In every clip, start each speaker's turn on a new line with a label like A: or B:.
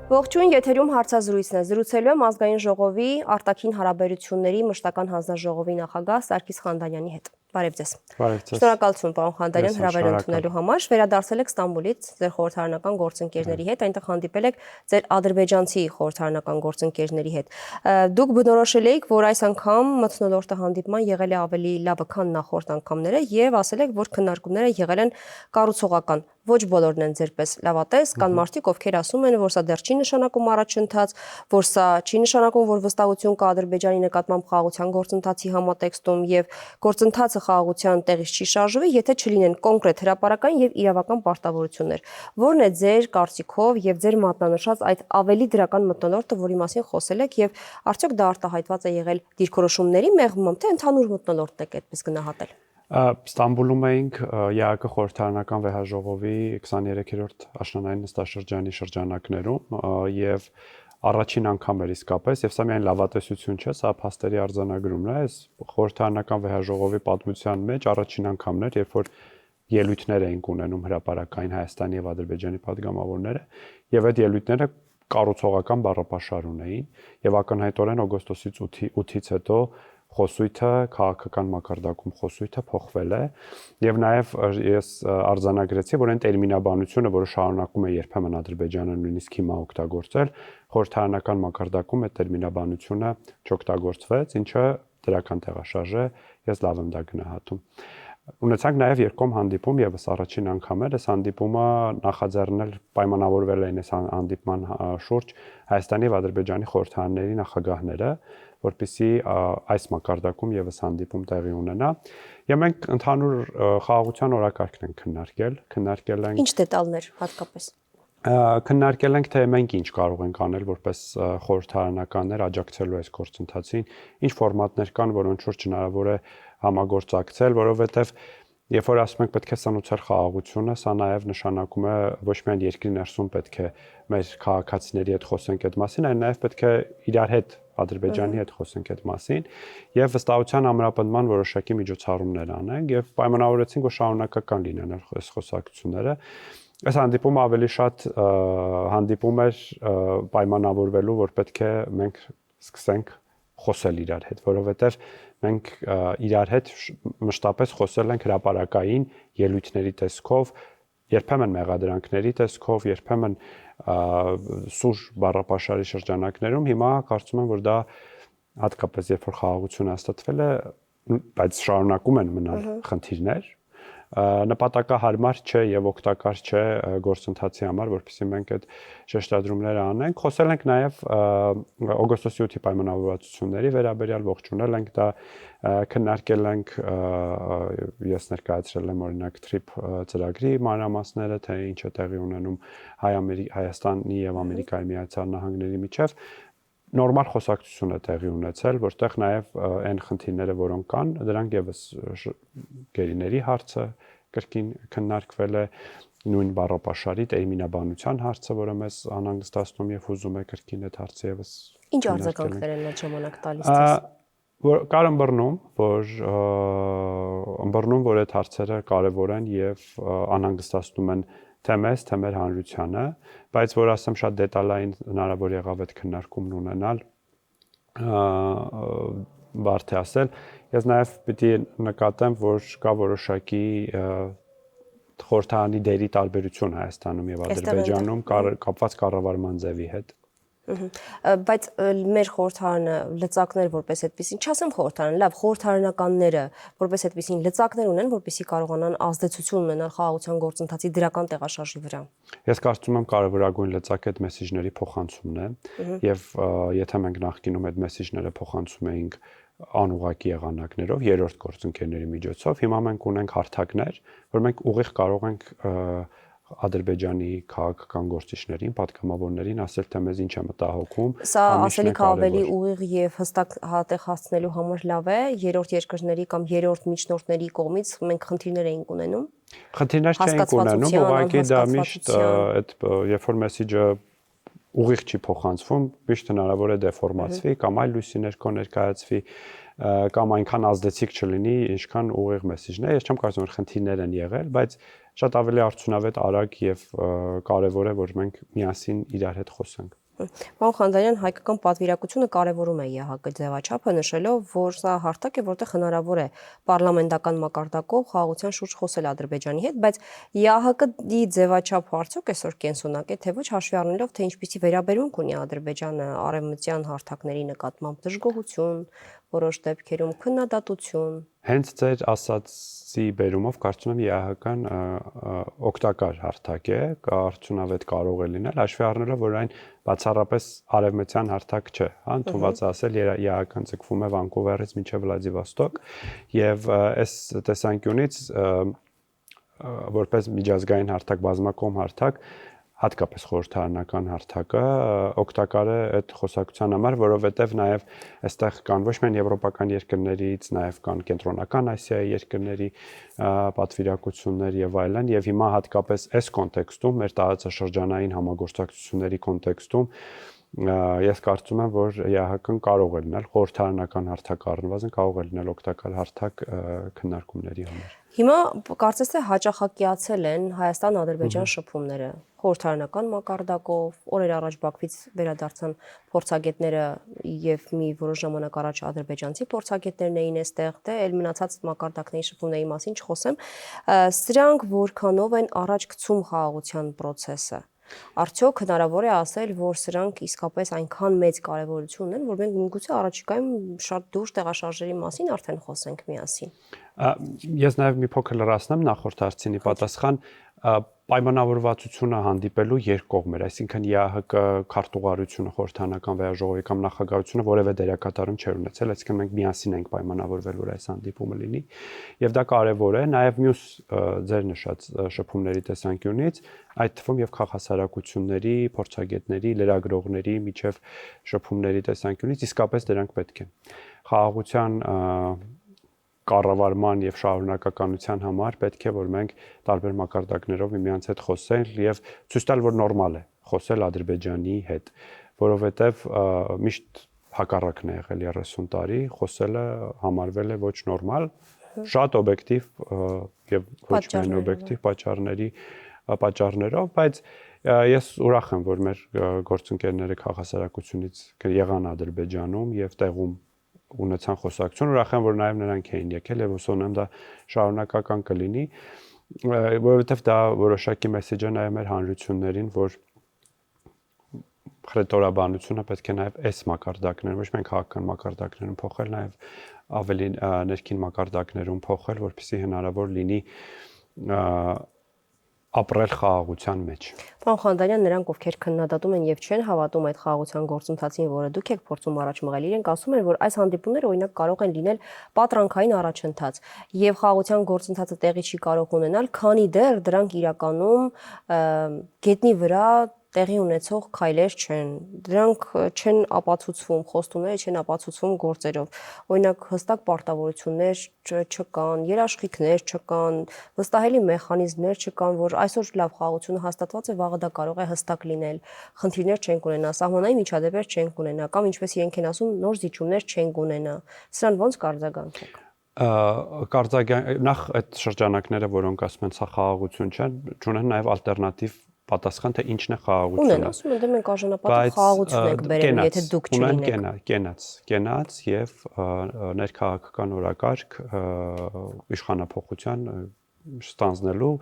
A: Ողջույն, եթերում հարցազրույցն է։ Զրուցելու եմ ազգային ժողովի արտաքին հարաբերությունների մշտական հանձնաժողովի նախագահ Սարգիս Խանդանյանի հետ։ Բարև ձեզ։ Շնորհակալություն, պարոն Խանդանյան, հրավեր ընդունելու համար։ Վերադարձել եք Ստամբուլից ձեր խորհրդարանական գործընկերների հետ, այնտեղ հանդիպել եք ձեր ադրբեջանցի խորհրդարանական գործընկերների հետ։ Դուք բնորոշել եք, որ այս անգամ մթնոլորտը հանդիպման եղել է ավելի լավը, քան նախորդ անգամները, եւ ասել եք, որ քննարկումները եղել են կառուցողական։ Ոչ բոլորն են ձերպես լավատես, կան մարդիկ, ովքեր ասում են, որ սա դեռ չի նշանակում առաջընթաց, որ սա չի նշանակում, որ վստահություն կա Ադրբեջանի նկատմամբ խաղաղության գործընթացի համատեքստում եւ գործընթացը խաղաղության տեղից չի շարժվի, եթե չլինեն կոնկրետ հրապարակային եւ իրավական պարտավորություններ։ Որն է ձեր կարծիքով եւ ձեր մատնանշած այդ ավելի դրական մթնոլորտը, որի մասին խոսել եք, եւ արդյոք դա արտահայտված է եղել դիրքորոշումների մեղմամբ, թե ընդհանուր մթնոլորտն եք այդպես գնահատել։
B: Ստամբուլում էինք ԵԱԿ խորհրդարանական վեհաժողովի 23-րդ աշնանային նստաշրջանի շրջանակներում եւ առաջին անգամ էր իսկապես, եւ սա միայն լավատեսություն չէ, սա փաստերի արձանագրումն է, այս խորհրդարանական վեհաժողովի պատմության մեջ առաջին անգամն էր, երբ որ ելույթներ էինք ունենում հրապարակային Հայաստանի եւ Ադրբեջանի падգամավորները, եւ այդ ելույթները կառուցողական բառապաշար ունեին եւ ակնհայտորեն օգոստոսից 8-ից հետո խոսույթը քաղաքական մակարդակում խոսույթը փոխվել է եւ նաեւ ես արձանագրեցի, որ այն տերմինաբանությունը, որը շարունակում է երբեմն Ադրբեջանը նույնիսկ հիմա օգտագործել, խորհրդարանական մակարդակում այդ տերմինաբանությունը չօգտագործվեց, ինչը դրական տեղաշարժ է, ես լավ եմ դա գնահատում։ Ունեցանք նաև երկկողմ հանդիպում եւս առաջին անգամ էր, այս հանդիպումը նախաձեռնել պայմանավորվել էին այս հանդիպման շուրջ Հայաստանի եւ Ադրբեջանի խորհրդարանների նախագահները, որպեսզի այս մակարդակում եւս հանդիպում տեղի ունենա։ Եվ մենք ընդհանուր խաղաղության օրակարգն ենք քննարկել ենք։
A: Ինչ դետալներ հատկապես։
B: Քննարկել ենք, թե մենք ինչ կարող ենք անել որպես խորհրդարանականներ աջակցելու այս գործընթացին, ինչ ֆորմատներ կան, որոնց շուրջ հնարավոր է համագործակցել, որովհետև երբ որ ասում ենք պետք է սնուցել խաղաղությունը, սա նաև նշանակում է ոչ միայն երկրի ներսում պետք է մեր քաղաքացիների հետ խոսենք այդ մասին, այլ նաև պետք է իրար հետ Ադրբեջանի հետ խոսենք այդ մասին եւ վստահության ամրապնդման որոշակի միջոցառումներ անենք եւ պայմանավորեցինք, որ շարունակական լինեն այս խոսակցությունները։ Այս հանդիպումը ավելի շատ հանդիպում էր պայմանավորվելու, որ պետք է մենք սկսենք խոսել իրար հետ, որովհետեւ մենք իրար հետ մշտապես խոսել ենք հրապարակային ելույթների տեսքով, երբեմն մեղադրանքների տեսքով, երբեմն սուր բառապաշարի շրջանակներում, հիմա կարծում եմ, որ դա հատկապես երբ որ խաղաղությունը հաստատվել է, բայց շարունակում են մնալ խնդիրներ, նպատակահարմար չէ եւ օգտակար չէ գործընթացի համար, որովհետեւ մենք այդ շեշտադրումները անենք։ Խոսել ենք նաեւ օգոստոսի 8-ի պայմանավորվածությունների վերաբերյալ, ողջունել ենք դա, քննարկել ենք, ես ներկայացրել եմ օրինակ TRIP ծրագրի մանրամասները, թե ինչ է տեղի ունենում Հայաստանի եւ Ամերիկայի Միացյալ Նահանգների միջեւ։ Նորմալ խոսակցություն է տեղի ունեցել, որտեղ նաև այն խնդիրները, որոնք կան, դրանք եւս գերիների հարցը կրկին քննարկվել է, նույն բառապաշարի տերմինաբանության հարցը, որը մեզ անհանգստացնում եւ հուզում է կրկին այդ հարցը եւս։
A: Ինչ արձագանքներ են այդ ժամանակ տալիս ձեզ։
B: Կար ըմբռնում, որ այդ հարցերը կարեւոր են եւ անհանգստացնում են թե մեզ, թե մեր հանրությանը, բայց որ ասեմ շատ դետալային հնարավոր եղավ այդ քննարկումն ունենալ, բարդ է ասել, ես նաև պիտի նկատեմ, որ կա որոշակի խորհրդարանի դերի տարբերություն Հայաստանում եւ Ադրբեջանում կապված կառավարման ձևի հետ։
A: Բայց մեր խորհրդարանը լծակներ որպես այդպեսին, չասեմ խորհրդարան, լավ, խորհրդարանականները որպես այդպեսին լծակներ ունեն, որպեսզի կարողանան ազդեցություն ունենալ խաղաղության գործընթացի դրական տեղաշարժի վրա։
B: Ես կարծում եմ կարևորագույն լծակը այդ մեսիջների փոխանցումն է եւ եթե մենք նախկինում այդ մեսիջները փոխանցում էինք անուղղակի եղանակներով, երրորդ գործընկերների միջոցով, հիմա մենք ունենք հարթակներ, որ մենք ուղիղ կարող ենք Ադրբեջանի քաղաքական գործիչներին, падգամավորներին ասել, թե մեզ ինչ է մտահոգում։
A: Սա ասելիք ավելի ուղիղ եւ հստակ հատեղ հասցնելու համար լավ է, երրորդ երկրների կամ երրորդ միջնորդների կողմից մենք խնդիրներ էինք ունենում։
B: Խնդիրներ չենք ունենում, ուղղակի դա միշտ այդ երբ որ մեսիջը ուղիղ չի փոխանցվում, միշտ հնարավոր է դեֆորմացվի կամ այլ լույսի ներքո ներկայացվի կամ այնքան ազդեցիկ չլինի, ինչքան ուղիղ մեսիջն է։ Ես չեմ կարծում, որ խնդիրներ են եղել, բայց շատ ավելի արդյունավետ, արագ եւ կարեւոր է, որ մենք միասին իրար հետ խոսենք։
A: Պարոն Խանդանյան, հայկական պատվիրակությունը կարևորում է ԵԱՀԿ ձևաչափը, նշելով, որ սա հարթակ է, որտեղ հնարավոր է պարլամենտական մակարդակով խաղաղության շուրջ խոսել Ադրբեջանի հետ, բայց ԵԱՀԿ-ի ձևաչափը արդյոք այսօր կենսունակ է, թե ոչ, հաշվի առնելով, թե ինչպիսի վերաբերմունք ունի Ադրբեջանը արևմտյան հարթակների նկատմամբ, դժգոհություն, որոշ դեպքերում քննադատություն։
B: Հենց ձեր ասացի բերումով կարծում եմ ԵԱՀԿ-ն օգտակար հարթակ է, արդյունավետ կարող է լինել, հաշվի առնելով, որ այն բացառապես արևմտյան հարթակ չէ, հա, ընդունված ասել ԵԱՀԿ-ն ձգվում է Վանկուվերից մինչև Վլադիվոստոկ, եւ այս տեսանկյունից որպես միջազգային հարթակ, բազմակողմ հարթակ, հատկապես խորհրդարանական հարթակը օգտակար է այդ խոսակցության համար, որովհետև նաև այստեղ կան ոչ միայն եվրոպական երկրներից, նաև կան կենտրոնական Ասիայի երկրների պատվիրակություններ եւ այլն, եւ հիմա հատկապես այս կոնտեքստում, մեր տարածաշրջանային համագործակցությունների կոնտեքստում ես կարծում եմ, որ ԵԱՀԿ-ն կարող է լինել խորհրդարանական հարթակ առնվազն կարող է լինել օգտակար հարթակ քննարկումների համար։
A: Հիմա կարծես թե հաճախակիացել են Հայաստան-Ադրբեջան շփումները խորհրդարանական մակարդակով, օրեր առաջ Բաքվից վերադարձան փորձագետները եւ մի որոշ ժամանակ առաջ ադրբեջանցի փորձագետներն էին այստեղ, դե ել մնացած մակարդակների շփումների մասին չխոսեմ, սրանք որքանով են առաջ գցում խաղաղության process-ը։ Արդյոք հնարավոր է ասել, որ սրանք իսկապես այնքան մեծ կարևորություն ունեն, որ մենք միգուցե առաջիկայում շատ դուրս տեղաշարժերի մասին արդեն խոսենք միասին։
B: Ես նաև մի փոքր լրացնեմ նախորդ հարցինի պատասխան, պայմանավորվածությունը հանդիպելու երկկողմ էր, այսինքն ԵԱՀԿ քարտուղարությունը, խորհրդարանական վեաժողովի կամ նախագահությունը որևէ դերակատարում չէր ունեցել, այսինքն մենք միասին ենք պայմանավորվել, որ այս հանդիպումը լինի, եւ դա կարեւոր է նաեւ մյուս ձեր նշած շփումների տեսանկյունից, այդ թվում եւ քաղաքասարակությունների, փորձագետների, լրագրողների միջև շփումների տեսանկյունից իսկապես դրանք պետք են։ Խաղաղության կառավարման եւ շարունակականության համար պետք է որ մենք տարբեր մակարդակներով միմյանց հետ խոսենք եւ ցույց տալ որ նորմալ է խոսել Ադրբեջանի հետ, որովհետեւ միշտ հակառակն է եղել 30 տարի, խոսելը համարվել է ոչ նորմալ, շատ օբյեկտիվ եւ ոչ միայն օբյեկտիվ պատճառներով, բայց ես ուրախ եմ որ մեր գործընկերները քաղաքասարակությունից եղան Ադրբեջանում եւ տեղում ունեցան խոսակցություն, ուրախ եմ որ նաև նրանք էին եկել եւ հուսով եմ դա շարունակական կլինի, որովհետեւ դա որոշակի մեսեջ է նաև մեր հանրություններին, որ խրետորաբանությունը պետք է նաև այս մակարդակներում, ոչ միայն քաղաքական մակարդակներում փոխել, նաև ավելի ներքին մակարդակներում փոխել, որպեսզի հնարավոր լինի ապրել խաղաղության մեջ։
A: Պարոն Խանդանյան, նրանք ովքեր քննադատում են եւ չեն հավատում այդ խաղաղության գործընթացին, որը դուք եք փորձում առաջ մղել, իրենք ասում են, որ այս հանդիպումները օրինակ կարող են լինել պատրանքային առաջընթաց եւ խաղաղության գործընթացը տեղի չի կարող ունենալ, քանի դեռ դրանք իրականում գետնի վրա տեղի ունեցող քայլեր չեն, դրանք չեն ապացուցվում, խոստումները չեն ապացուցվում գործերով, օրինակ հստակ պարտավորություններ չկան, երաշխիքներ չկան, վստահելի մեխանիզմներ չկան, որ այսօր լավ խաղաղությունը հաստատված է, վաղը դա կարող է հստակ լինել, խնդիրներ չենք ունենա, սահմանային միջադեպեր չենք ունենա, կամ ինչպես իրենք են ասում, նոր զիջումներ չենք ունենա, սրան ոնց կարձագանքեք։
B: Նախ այդ շրջանակները, որոնք ասում են, սա խաղաղություն չէ, ունեն նաև ալտերնատիվ պատասխան թե ինչն է խաղաղությունը։
A: Ունեն, ասում են, դե մենք արժանապատիվ խաղաղություն ենք բերել, եթե դուք չլինեք։
B: Կենաց եւ ներքաղաքական օրակարգ իշխանափոխության ստանձնելու,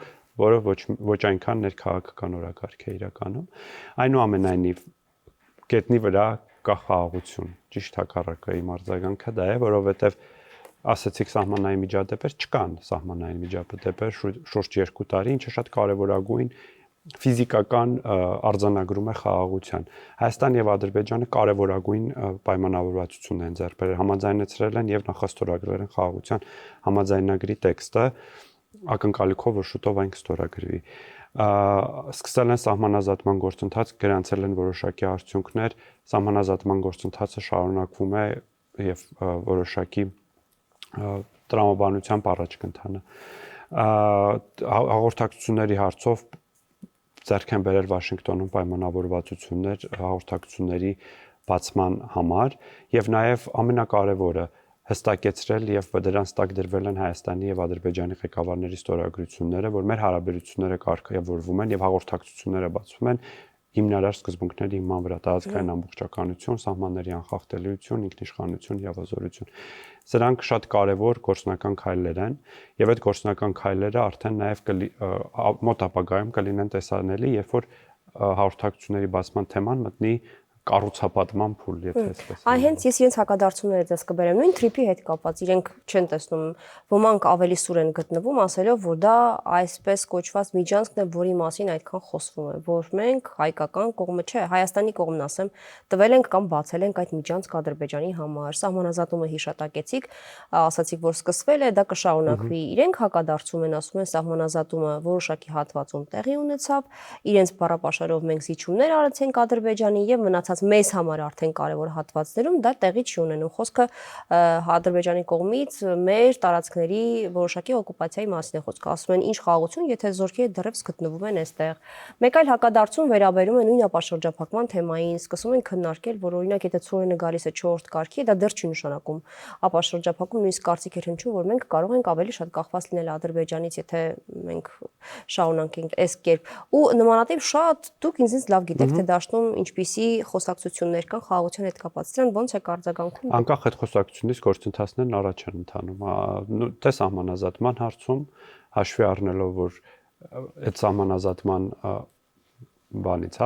B: որը ոչ այնքան ներքաղաքական օրակարգ է իրականում։ Այնուամենայնիվ գետնի վրա կա խաղաղություն, ճիշտ հակառակը իմ արձագանքը դա է, որովհետեւ ասացիք սահմանային միջադեպեր չկան, սահմանային միջադեպեր շուրջ 2 տարի, ինչը շատ կարևորագույն ֆիզիկական արձանագրում է խաղաղության։ Հայաստան եւ Ադրբեջանը կարևորագույն պայմանավորվածություն են ձեռք բերել, համաձայնեցրել են եւ նախաստորագրել են խաղաղության համաձայնագրի տեքստը, ակնկալիքով որ շուտով այն կստորագրվի։ Սկսել են սահմանազատման գործընթաց, գրանցել են որոշակի արդյունքներ, սահմանազատման գործընթացը շարունակվում է եւ որոշակի տրամաբանությամբ առաջ կընթանա։ Հաղորդակցությունների հարցով ձեռք են բերել Վաշինգտոնում պայմանավորվածություններ հաղորդակցությունների բացման համար եւ նաեւ ամենակարևորը հստակեցրել եւ դրանց տակ դրվել են Հայաստանի եւ Ադրբեջանի ղեկավարների ստորագրությունները, որ մեր հարաբերությունները կարգավորվում են եւ հաղորդակցությունները բացվում են հիմնարար սկզբունքների հիման վրա՝ տարածքային ամբողջականություն, սահմանների անխախտելիություն, ինքնիշխանություն, իրավազորություն։ Սրանք շատ կարևոր գործնական քայլեր են, եւ այդ գործնական քայլերը արդեն նաեւ մոտ ապագայում կլինեն տեսանելի, երբ որ հաղորդակցությունների բացման թեման մտնի կառուցապատման փուլ, եթե այսպես։
A: Այ հենց ես իրենց հակադարձությունները դες կբերեմ, նույն թրիփի հետ կապված իրենք չեն տեսնում, ոմանք ավելի սուր են գտնվում, ասելով, որ դա այսպես կոչված միջանցքն է, որի մասին այդքան խոսվում է, որ մենք հայկական կողմը չէ, Հայաստանի կողմն ասեմ, տվել ենք կամ բացել ենք այդ միջանցք Ադրբեջանի համար, սահմանազատումը հիշատակեցիք, ասացիք, որ սկսվել է, դա կշարունակվի։ Իրենք հակադարձում են, ասում են, սահմանազատումը որոշակի հատվածում տեղի ունեցավ, իրենց բառապաշարով մենք զիջումներ արեցինք Ադրբեջանի եւ մնացած մեզ համար արդեն կարևոր հատվածներում դա տեղի չի ունենում։ Խոսքը Ադրբեջանի կողմից մեր տարածքների որոշակի օկուպացիայի մասին է խոսքը։ Ասում են, ինչ խաղաղություն, եթե զորքերը դեռևս գտնվում են այստեղ։ Մեկ այլ հակադարձում վերաբերում է նույն ապաշրջափակման թեմային, սկսում են քննարկել, որ օրինակ եթե Ցորենը գալիս է 4-րդ կարգի, դա դեռ չի նշանակում ապաշրջափակում, նույնիսկ կարծիք էր հնչում, որ մենք կարող ենք ավելի շատ կախված լինել Ադրբեջանից, եթե մենք շարունակենք այս կերպ։ Ու նմանատիպ շատ դուք ինձ լավ գիտեք, թե դաշտում ինչպիսի խոսակցություններ կան խաղաղության հետ կապված, դրան ոնց է արձագանքում։
B: Անկախ այդ խոսակցությունից գործընթացներն առաջ են ընթանում։ Թե սահմանազատման հարցում հաշվի առնելով, որ այդ սահմանազատման բանից,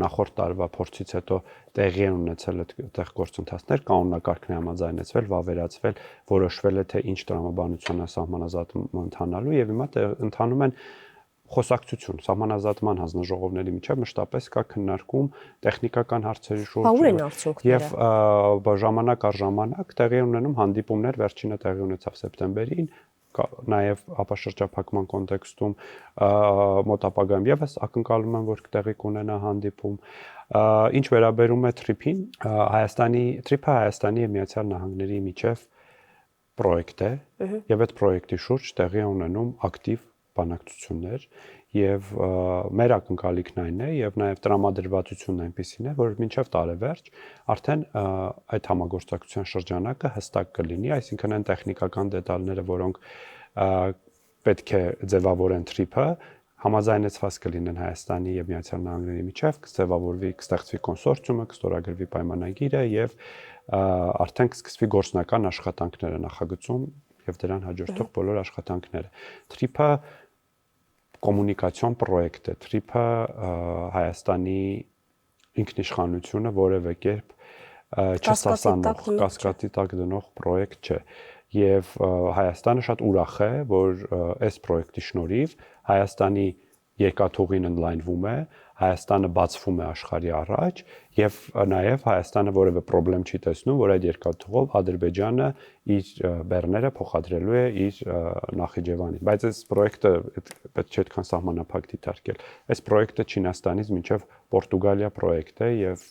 B: նախորդ տարվա փորձից հետո տեղի են ունեցել այդտեղ գործընթացներ, կանոնակարգն է համաձայնեցվել, վավերացվել, որոշվել է թե ինչ տրամաբանություն է սահմանազատումը ընթանալու եւ հիմա ընթանում են խոսակցություն, սահմանազատման հանձնաժողովների միջև մշտապես կա քննարկում տեխնիկական հարցերի շուրջ եւ ժամանակ առ ժամանակ տեղի ունենում հանդիպումներ, վերջինը տեղի ունեցավ սեպտեմբերին, նաև ապաշրջափակման կոնտեքստում մոտ ապագայում եւս ակնկալում են, որ տեղի կունենա հանդիպում։ Ինչ վերաբերում է թրիփին, թրիփը Հայաստանի եւ Միացյալ Նահանգների միջև պրոյեկտ է եւ այդ պրոյեկտի շուրջ տեղի ունենում ակտիվ բանակցություններ եւ մեր ակնկալիքն այն է եւ նաեւ տրամադրվածությունն այնպեսին է, որ մինչեւ տարեվերջ արդեն այդ համագործակցության շրջանակը հստակ կլինի, այսինքն այն տեխնիկական դետալները, որոնք պետք է ձևավորեն թրիփը, համաձայնեցված կլինեն Հայաստանի եւ Միացյալ Նահանգների միջև, կձևավորվի, կստեղծվի կոնսորցիումը, կստորագրվի պայմանագիրը եւ արդեն կսկսվի գործնական աշխատանքները, նախագծում եւ դրան հաջորդող բոլոր աշխատանքները։ Թրիփը կոմունիկացիոն պրոյեկտ է, թրիփը Հայաստանի ինքնիշխանությունը որևէ կերպ չսասանող, կասկածի տակ դնող պրոյեկտ չէ։ Եվ Հայաստանը շատ ուրախ է, որ այս պրոյեկտի շնորհիվ Հայաստանի երկաթուղին ընդլայնվում է, Հայաստանը բացվում է աշխարհի առաջ եւ նաեւ Հայաստանը որևէ խնդրեմ չի տեսնում, որ այդ երկաթուղով Ադրբեջանը իր բեռները փոխադրելու է իր Նախիջևանին։ Բայց այս պրոյեկտը պետք չէ այդքան սահմանափակ դիտարկել։ Այս պրոյեկտը Չինաստանից մինչեւ Պորտուգալիա պրոյեկտ է եւ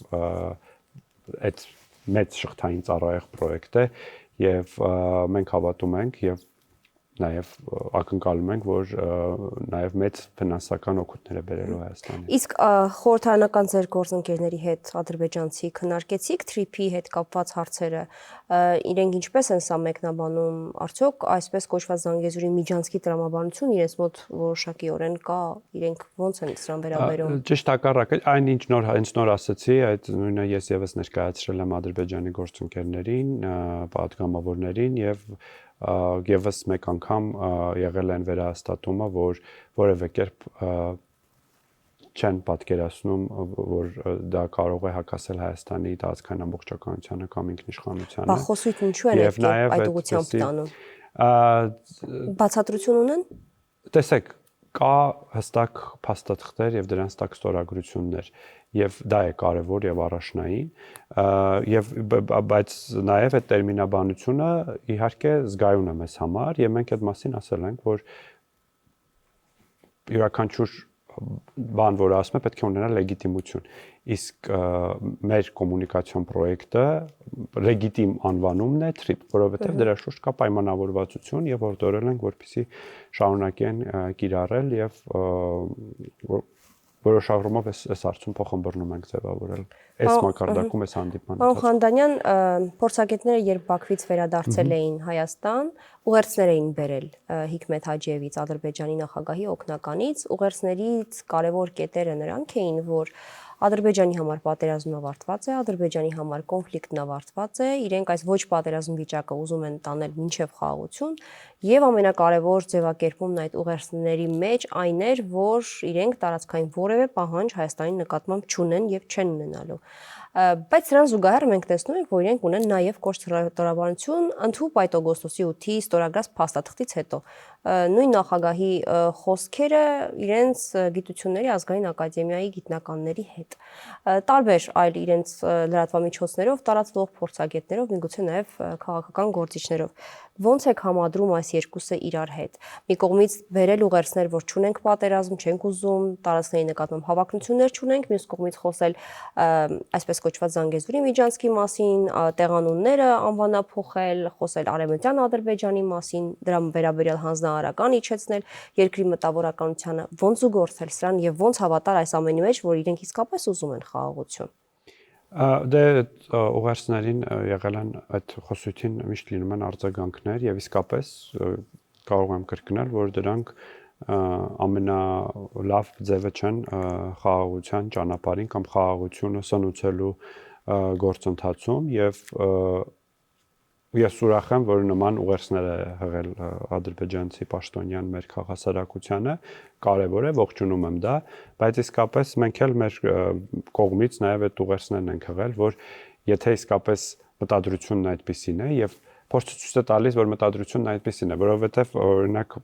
B: այդ մեծ շղթային ծառայեղ պրոյեկտ է եւ մենք հավատում ենք եւ նաև ակնկալում ենք, որ նաև մեծ ֆինանսական օգուտներ է բերելու Հայաստանին։
A: Իսկ խորհրդարանական ձեր գործընկերների հետ ադրբեջանցի քննարկեցիք թրիփի հետ կապված հարցերը, իրենք ինչպես են սա մեկնաբանում, արդյոք այսպես կոչված Զանգեզուրի միջանցքի տրամաբանություն իրենց մոտ որոշակիորեն կա, իրենք ոնց են սրան վերաբերում։
B: Ճիշտ հակառակը, այն ինչ նոր ասացի, այդ նույնը ես եւս ներկայացրել եմ Ադրբեջանի գործընկերներին, պատգամավորներին եւ եւս մեկ անգամ եղել են վերահաստատումը, որ որևէ կերպ չեն պատկերացնում, որ դա կարող է հակասել Հայաստանի տարածքային ամբողջականությանը կամ ինքնիշխանությանը։
A: Բա խոսույթ ինչու են այդ ուղղությամբ տանում։ Բացատրություն ունեն։
B: Տեսեք, կա հստակ փաստաթղթեր եւ դրանց տակ ստորագրություններ եւ դա է կարեւոր եւ առաջնային եւ բայց նաեւ այդ տերմինաբանությունը իհարկե զգայուն է մեզ համար եւ մենք այդ մասին ասել ենք, որ յուրաքանչյուր բան, որ ասում է, պետք է ունենա լեգիտիմություն։ Իսկ մեր կոմունիկացիոն պրոյեկտը լեգիտիմ անվանումն է TRIP, որովհետև դրա շուրջ կա պայմանավորվածություն եւ որտորել ենք, որպեսզի շարունակեն կիրառել եւ որոշավորումով այս հարցում փոխհմբռնում ենք ձևավորել այս մակարդակում այս հանդիպման
A: ընթացքում։ Խանդանյան, փորձագետները երբ Բաքվից վերադարձել էին Հայաստան, ուղերձներ էին բերել Հիկմետ Հաջիևից, Ադրբեջանի նախագահի օգնականից, ուղերձներից կարևոր կետերը նրանք էին, որ Ադրբեջանի համար պատերազմն ավարտված է, Ադրբեջանի համար կոնֆլիկտն ավարտված է, իրենք այս ոչ պատերազմ վիճակը ուզում են տանել մինչև խաղաղություն, եւ ամենակարևոր ձևակերպումն այդ ուղերձների մեջ այն էր, որ իրենք տարածքային որևէ պահանջ Հայաստանի նկատմամբ չունեն եւ չեն ունենալու։ Բայց սրան զուգահեռ մենք տեսնում ենք, որ իրենք ունեն նաև կոշտ հռետորաբանություն ընդհուպ այդ օգոստոսի 8-ի ստորագրած փաստաթղթից հետո։ Նույն նախագահի խոսքերը իրենց գիտությունների ազգային ակադեմիայի գիտնականների հետ։ Տարբեր այլ իրենց լրատվամիջոցներով տարածվող փորձագետներով, միգուցե նաև քաղաքական գործիչներով։ Ոնց եք համադրում այս երկուսը իրար հետ։ Մի կողմից վերել ուղերձներ, որ չունենք պատերազմ, չենք ուզում, տարածքների նկատմամբ հավակնություններ չունենք, մյուս կողմից խոսել այսպես կոչված Զանգեզուրի միջանցքի մասին, տեղանունները անվանափոխել, խոսել Արևմտյան Ադրբեջանի մասին, դրա վերաբերյալ հանձնարարական իջեցնել երկրի մտավորականությանը, ոնց զուգորդել սրան եւ ոնց հավատալ այս ամենի մեջ, որ իրենք իսկապես ուզում են խաղաղություն։
B: Դե ուղերձներին եղել են այդ խոսույթին միշտ լինում են արձագանքներ եւ իսկապես կարող եմ կրկնել, որ դրանք ամենալավ ձևը չեն խաղաղության ճանապարհին կամ խաղաղությունը սնուցելու գործընթացում եւ ես ուրախ եմ, որ նման ուղերձներ է հղել ադրբեջանցի պաշտոնյան մեր քաղաքասարակությանը, կարևոր է, ողջունում եմ դա, բայց իսկապես մենք էլ մեր կողմից նաև այդ ուղերձներն ենք հղել, որ եթե իսկապես մտադրությունն այդպիսին է եւ փորձը ցույց է տալիս, որ մտադրությունն այդպիսին է, որովհետեւ օրինակ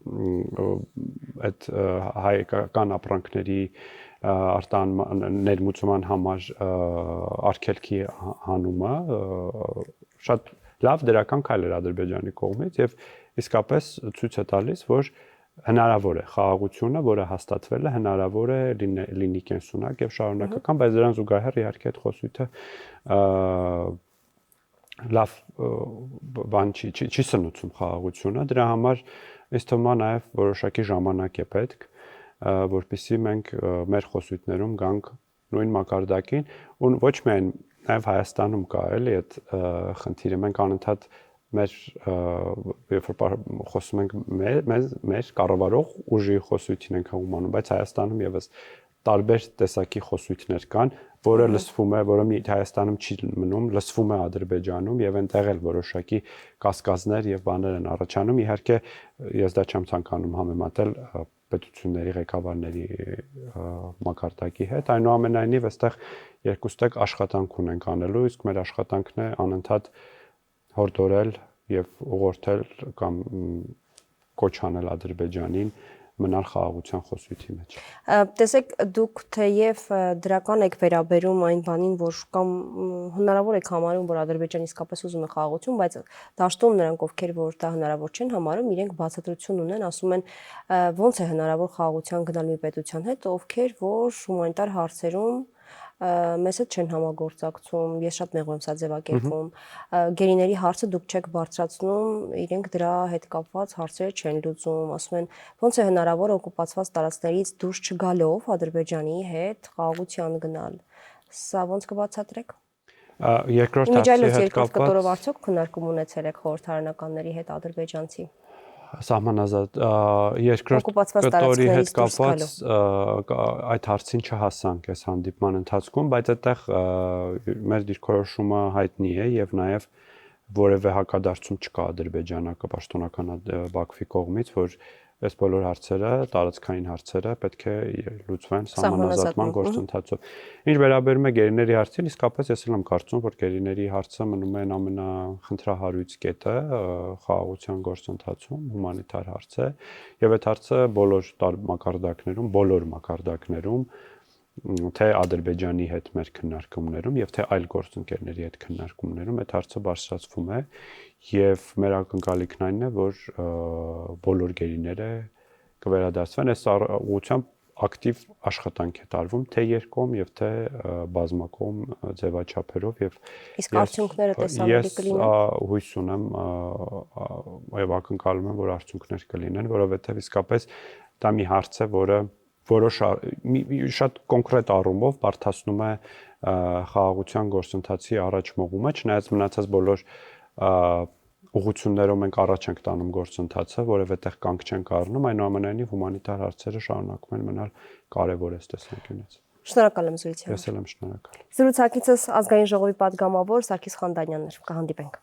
B: այդ հայկական ապրանքների ներմուծման համար արգելքի հանումը շատ լավ դրական քայլ էր Ադրբեջանի կողմից եւ իսկապես ցույց է տալիս, որ հնարավոր է խաղաղությունը, որը հաստատվել է, հնարավոր է լինի կենսունակ եւ շարունակական, բայց դրան զուգահեռ իհարկե այդ խոսույթը լավ բան չի սնուցում խաղաղությունը, դրա համար ինձ թվում է նաեւ որոշակի ժամանակ է պետք, որպեսզի մենք մեր խոսույթներում գանք նույն մակարդակին ու ոչ միայն նաև Հայաստանում կա էլի այդ խնդիրը մենք անընդհատ մեր երբ որ խոսում ենք մեր կառավարող ուժի խոսույթին ենք հողմանում, բայց Հայաստանում եւս տարբեր տեսակի խոսույթներ կան, որը լսվում է, որը Հայաստանում չի մնում, լսվում է Ադրբեջանում եւ այնտեղ էլ որոշակի կասկածներ եւ բաներ են առաջանում։ Իհարկե ես դա չեմ ցանկանում համեմատել պետությունների ղեկավարների մակարդակի հետ, այնուամենայնիվ այստեղ երկուստեք աշխատանք ունենք անելու, իսկ մեր աշխատանքն է անընդհատ հորդորել եւ ուղղորդել կամ կոչ անել Ադրբեջանին մնալ խաղաղության խոսույթի մեջ։
A: Տեսեք, դուք թեև դրական եք վերաբերում այն բանին, որ կամ հնարավոր եք համարում, որ Ադրբեջանը իսկապես ուզում է խաղաղություն, բայց դաշտում նրանք, ովքեր որ դա հնարավոր չեն համարում, իրենք բացատրություն ունեն, ասում են, ոնց է հնարավոր խաղաղության գնալ մի պետության հետ, ովքեր որ հումանիտար հարցերում մեզ հետ չեն համագործակցում, ես շատ մեղու եմ սա ձևակերպում, գերիների հարցը դուք չեք բարձրացնում, իրենք դրա հետ կապված հարցերը չեն լուծում, ասում են, ոնց է հնարավոր օկուպացված տարածքներից դուրս չգալով Ադրբեջանի հետ խաղաղության գնալ։ Սա ոնց կբացատրեք։
B: Երկրորդ հարցի հետ կապված
A: կտորով արդյոք քննարկում ունեցել եք խորհրդարանականների հետ ադրբեջանցի։
B: Սահմանազատ երկրորդ կտորի հետ կապված այդ հարցին չհասանք այս հանդիպման ընթացքում, բայց այդտեղ մեր դիրքորոշումը հայտնի է եւ նաեւ որևէ հակադարձում չկա ադրբեջանական Բաքվի կողմից, որ այս բոլոր հարցերը, տարածքային հարցերը պետք է լուծվեն սահմանազատման գործընթացով։ Ինչ վերաբերում է գերիների հարցին, իսկապես ես էլ եմ կարծում, որ գերիների հարցը մնում է ամենախնդրահարույց կետը խաղաղության գործընթացում, հումանիտար հարց է, եւ այդ հարցը բոլոր մակարդակներում թե Ադրբեջանի հետ մեր քննարկումներում եւ թե այլ գործընկերների հետ քննարկումներում այդ հարցը բարձրացվում է եւ մեր ակնկալիքն այն է, որ բոլոր գերիները կվերադարձվեն, այս ուղղությամբ ակտիվ աշխատանք է տարվում թե երկկողմ եւ թե բազմակողմ ձևաչափերով եւ
A: իսկ արդյունքները տեսանելի կլինեն։
B: Ես հույս ունեմ եւ ակնկալում եմ, որ արդյունքներ կլինեն, որովհետեւ իսկապես դա մի հարց է, որը որոշ շատ կոնկրետ առումով բարդացնում է խաղաղության գործընթացի առաջ մղումը, չնայած մնացած բոլոր ուղղություններով մենք առաջ ենք տանում գործընթացը, որևէ տեղ կանգ չենք առնում, այնուամենայնիվ հումանիտար հարցերը շարունակում են մնալ կարևոր այս տեսանկյունից։
A: Շնորհակալ եմ զրույցի համար։
B: Ես էլ եմ շնորհակալ։
A: Զրուցակիցս ազգային ժողովի պատգամավոր Սարգիս Խանդանյանն էր։ Կհանդիպենք։